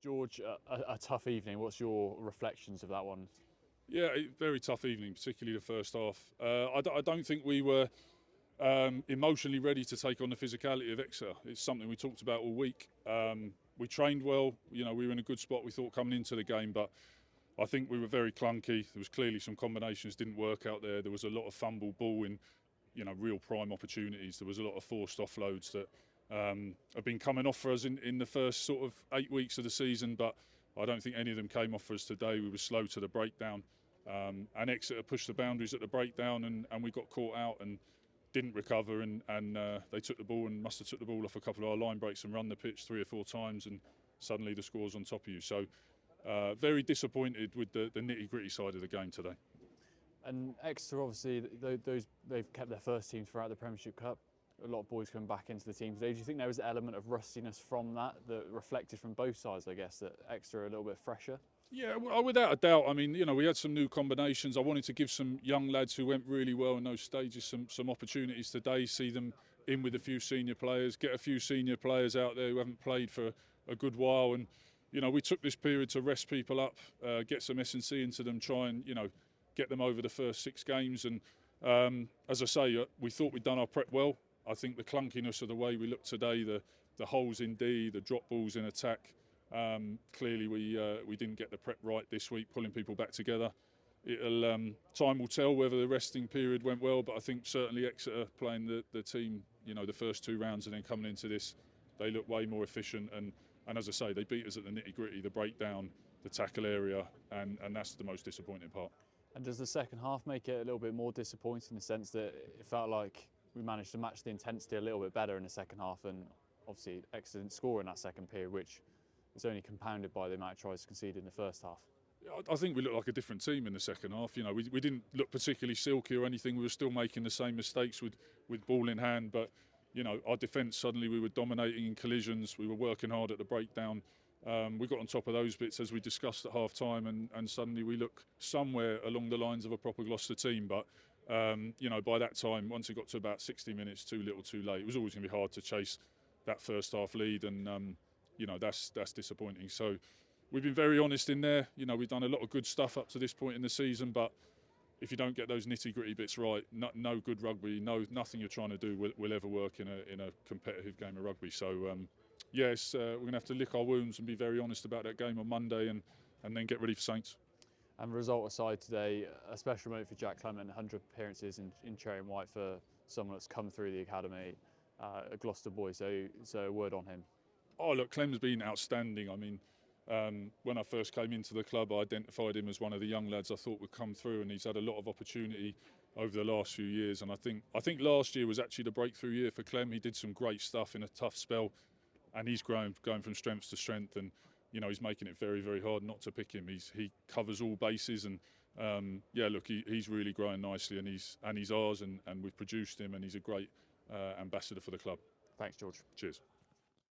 George, a tough evening. What's your reflections of that one? Yeah, very tough evening, particularly the first half. I don't think we were emotionally ready to take on the physicality of Exeter. It's something we talked about all week. We trained well. We were in a good spot, we thought, coming into the game, but I think we were very clunky. There was clearly some combinations didn't work out there. There was a lot of fumble ball in, real prime opportunities. There was a lot of forced offloads that have been coming off for us in the first sort of 8 weeks of the season, but I don't think any of them came off for us today. We were slow to the breakdown, and Exeter pushed the boundaries at the breakdown, and we got caught out and didn't recover, and they took the ball and must have took the ball off a couple of our line breaks and run the pitch 3 or 4 times, and suddenly the score's on top of you. So very disappointed with the nitty-gritty side of the game today. And Exeter, obviously, they've kept their first team throughout the Premiership Cup. A lot of boys coming back into the team today. Do you think there was an element of rustiness from that reflected from both sides, I guess, that Exeter are a little bit fresher? Yeah, without a doubt. I mean, we had some new combinations. I wanted to give some young lads who went really well in those stages some opportunities today, see them in with a few senior players, get a few senior players out there who haven't played for a good while. And, we took this period to rest people up, get some S&C into them, try and, get them over the first 6 games. And as I say, we thought we'd done our prep well. I think the clunkiness of the way we looked today, the holes in D, the drop balls in attack, clearly we didn't get the prep right this week, pulling people back together. Time will tell whether the resting period went well, but I think certainly Exeter playing the team, the first 2 rounds and then coming into this, they look way more efficient. And as I say, they beat us at the nitty-gritty, the breakdown, the tackle area, and that's the most disappointing part. And does the second half make it a little bit more disappointing in the sense that it felt like we managed to match the intensity a little bit better in the second half, and obviously Exeter didn't score in that second period, which is only compounded by the amount of tries conceded in the first half? I think we looked like a different team in the second half. We didn't look particularly silky or anything. We were still making the same mistakes with ball in hand, but our defence, suddenly we were dominating in collisions. We were working hard at the breakdown. We got on top of those bits as we discussed at half time, and suddenly we look somewhere along the lines of a proper Gloucester team. But by that time, once it got to about 60 minutes, too little too late. It was always going to be hard to chase that first half lead, and that's disappointing. So we've been very honest in there. We've done a lot of good stuff up to this point in the season, but if you don't get those nitty-gritty bits right, no good rugby, nothing you're trying to do will ever work in a competitive game of rugby. So yes, we're going to have to lick our wounds and be very honest about that game on Monday, and then get ready for Saints. And result aside today, a special moment for Jack Clem, 100 appearances in cherry and white for someone that's come through the academy, a Gloucester boy. So a word on him. Oh look, Clem's been outstanding. I mean, when I first came into the club, I identified him as one of the young lads I thought would come through, and he's had a lot of opportunity over the last few years. And I think last year was actually the breakthrough year for Clem. He did some great stuff in a tough spell, and he's going from strength to strength. And he's making it very, very hard not to pick him. He covers all bases, and look, he's really growing nicely, and he's ours, and we've produced him, and he's a great ambassador for the club. Thanks, George. Cheers.